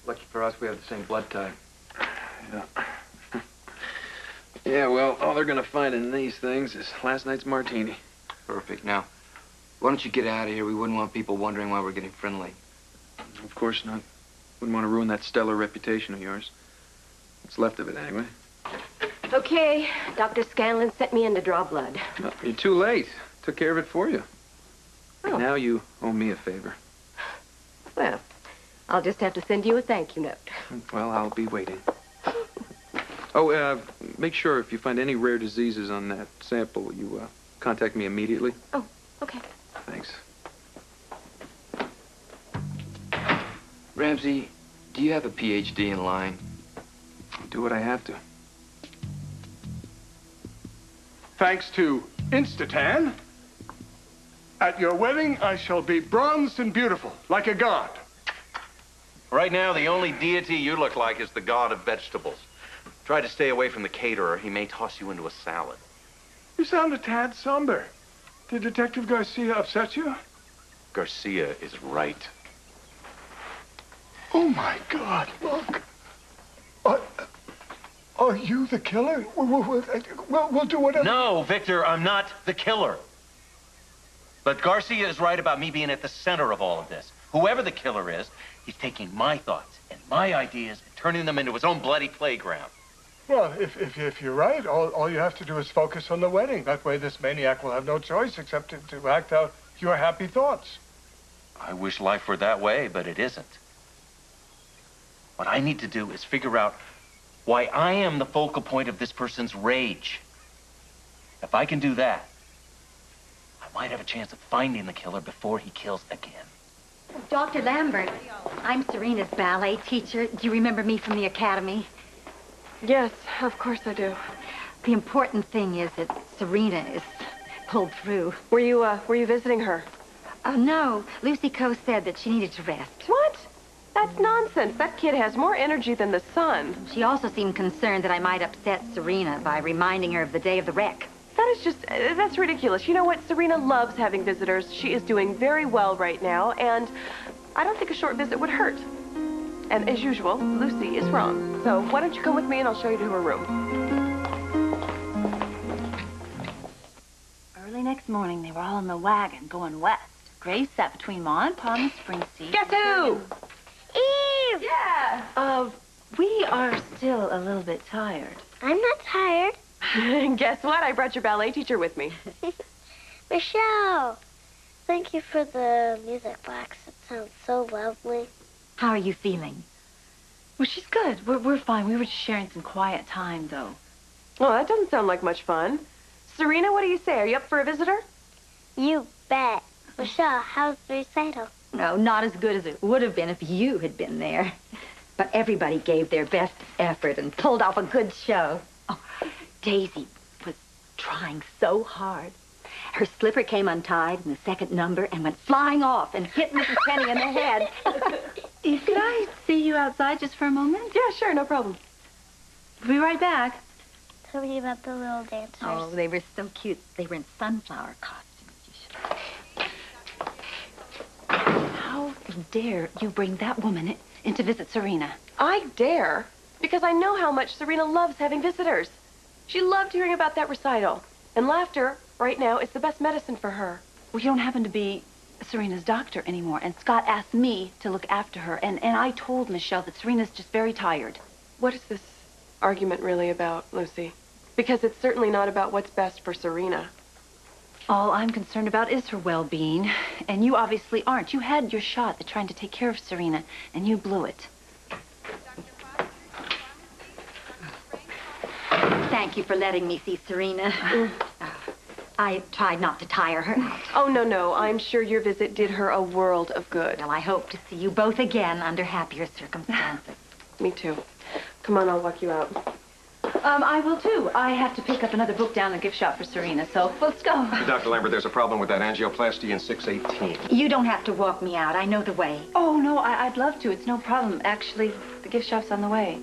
Lucky for us, we have the same blood type. Yeah. Yeah, well, all they're gonna find in these things is last night's martini. Perfect. Now, why don't you get out of here? We wouldn't want people wondering why we're getting friendly. Of course not. Wouldn't want to ruin that stellar reputation of yours. What's left of it, anyway. Okay, Dr. Scanlon sent me in to draw blood. Well, you're too late. Took care of it for you. Oh. Now you owe me a favor. Well, I'll just have to send you a thank you note. Well, I'll be waiting. Oh, make sure if you find any rare diseases on that sample, you contact me immediately. Oh, okay. Thanks. Ramsey, do you have a PhD in lying? I'll do what I have to. Thanks to Instatan, at your wedding, I shall be bronzed and beautiful, like a god. Right now, the only deity you look like is the god of vegetables. Try to stay away from the caterer. He may toss you into a salad. You sound a tad somber. Did Detective Garcia upset you? Garcia is right. Oh, my God, look. Are you the killer? We'll do whatever. No, Victor, I'm not the killer. But Garcia is right about me being at the center of all of this. Whoever the killer is, he's taking my thoughts and my ideas and turning them into his own bloody playground. Well, if you're right, all you have to do is focus on the wedding. That way this maniac will have no choice except to act out your happy thoughts. I wish life were that way, but it isn't. What I need to do is figure out why I am the focal point of this person's rage. If I can do that, I might have a chance of finding the killer before he kills again. Dr. Lambert, I'm Serena's ballet teacher. Do you remember me from the academy? Yes, of course I do. The important thing is that Serena is pulled through. Were you visiting her? No. Lucy Coe said that she needed to rest. What? That's nonsense. That kid has more energy than the sun. She also seemed concerned that I might upset Serena by reminding her of the day of the wreck. That's ridiculous. You know what? Serena loves having visitors. She is doing very well right now, and I don't think a short visit would hurt. And as usual, Lucy is wrong. So why don't you come with me and I'll show you to her room. Early next morning, they were all in the wagon going west. Grace sat between Ma and Pa in the spring seat. Guess who? Eve! Yeah. We are still a little bit tired. I'm not tired. Guess what? I brought your ballet teacher with me. Michelle, thank you for the music box. It sounds so lovely. How are you feeling? Well, she's good. We're fine. We were just sharing some quiet time, though. Well, that doesn't sound like much fun. Serena, what do you say? Are you up for a visitor? You bet. Michelle, how's the recital? No, not as good as it would have been if you had been there. But everybody gave their best effort and pulled off a good show. Oh, Daisy was trying so hard. Her slipper came untied in the second number and went flying off and hit Mrs. Penny in the head. Eve, could I see you outside just for a moment? Yeah, sure, no problem. We'll be right back. Tell me about the little dancers. Oh, they were so cute. They were in sunflower costumes. How dare you bring that woman in to visit Serena? I dare, because I know how much Serena loves having visitors. She loved hearing about that recital. And laughter, right now, is the best medicine for her. Well, you don't happen to be Serena's doctor anymore, and Scott asked me to look after her, and I told Michelle that Serena's just very tired. What is this argument really about, Lucy? Because it's certainly not about what's best for Serena. All I'm concerned about is her well-being, and you obviously aren't. You had your shot at trying to take care of Serena, and you blew it. Thank you for letting me see Serena. I tried not to tire her out. Oh, no. I'm sure your visit did her a world of good. Well, I hope to see you both again under happier circumstances. Me too. Come on, I'll walk you out. I will too. I have to pick up another book down in the gift shop for Serena, so let's go. Dr. Lambert, there's a problem with that angioplasty in 618. You don't have to walk me out. I know the way. Oh, no, I'd love to. It's no problem. Actually, the gift shop's on the way.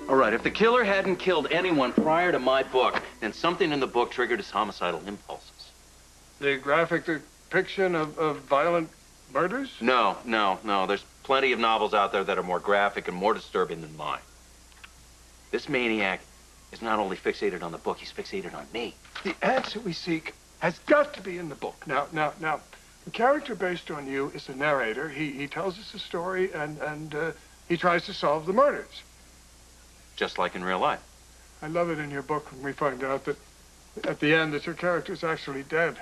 All right, if the killer hadn't killed anyone prior to my book, then something in the book triggered his homicidal impulses. The graphic depiction of violent Murders? No. There's plenty of novels out there that are more graphic and more disturbing than mine. This maniac is not only fixated on the book, he's fixated on me. The answer we seek has got to be in the book. Now, the character based on you is the narrator. He tells us a story and he tries to solve the murders. Just like in real life. I love it in your book when we find out that at the end that your character is actually dead.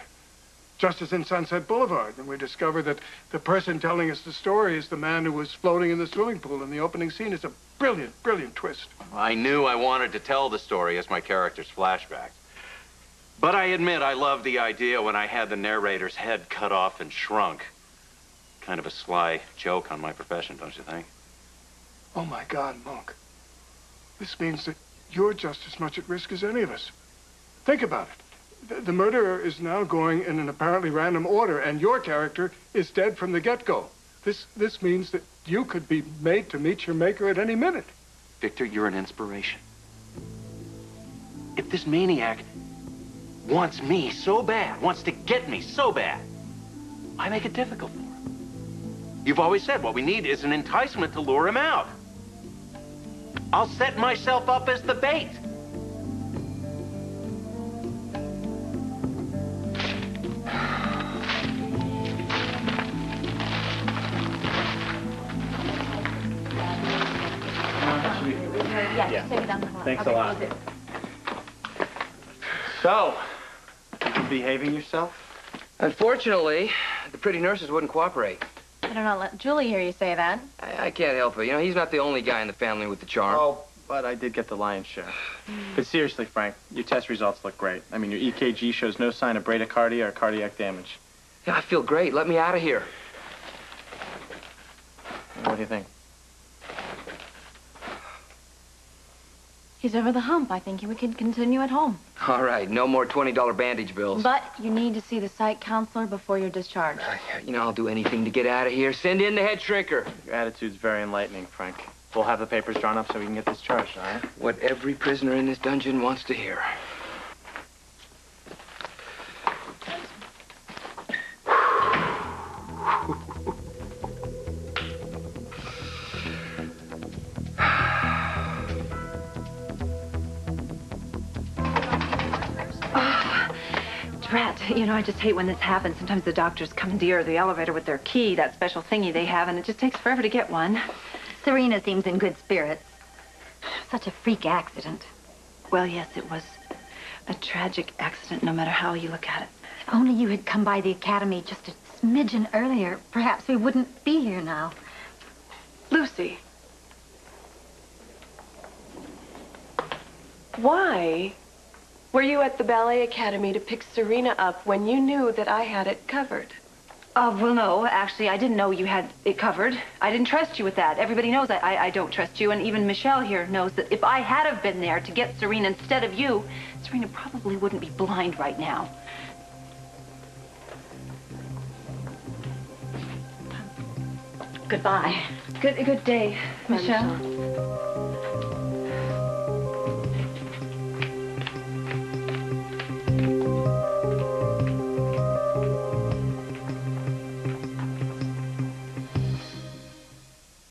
Just as in Sunset Boulevard, when we discover that the person telling us the story is the man who was floating in the swimming pool in the opening scene. Is a brilliant, brilliant twist. I knew I wanted to tell the story as my character's flashback. But I admit I loved the idea when I had the narrator's head cut off and shrunk. Kind of a sly joke on my profession, don't you think? Oh, my God, Monk. This means that you're just as much at risk as any of us. Think about it. The murderer is now going in an apparently random order, and your character is dead from the get-go. This means that you could be made to meet your maker at any minute. Victor, you're an inspiration. If this maniac wants me so bad, wants to get me so bad, I make it difficult for him. You've always said what we need is an enticement to lure him out. I'll set myself up as the bait. Thanks a lot. So, you behaving yourself? Unfortunately, the pretty nurses wouldn't cooperate. I don't know, let Julie hear you say that. I can't help it. You know, he's not the only guy in the family with the charm. Oh, but I did get the lion's share. But seriously, Frank, your test results look great. I mean, your EKG shows no sign of bradycardia or cardiac damage. Yeah, I feel great. Let me out of here. What do you think? He's over the hump. I think we can continue at home. All right, no more $20 bandage bills. But you need to see the psych counselor before you're discharged. You know, I'll do anything to get out of here. Send in the head shrinker. Your attitude's very enlightening, Frank. We'll have the papers drawn up so we can get discharged, all right? What every prisoner in this dungeon wants to hear. Drat, you know, I just hate when this happens. Sometimes the doctors commandeer the elevator with their key, that special thingy they have, and it just takes forever to get one. Serena seems in good spirits. Such a freak accident. Well, yes, it was a tragic accident, no matter how you look at it. If only you had come by the academy just a smidgen earlier, perhaps we wouldn't be here now. Lucy. Why were you at the ballet academy to pick Serena up when you knew that I had it covered? Well, no, actually, I didn't know you had it covered. I didn't trust you with that. Everybody knows I don't trust you, and even Michelle here knows that if I had have been there to get Serena instead of you, Serena probably wouldn't be blind right now. Goodbye. Good day, Bye, Michelle. Michelle.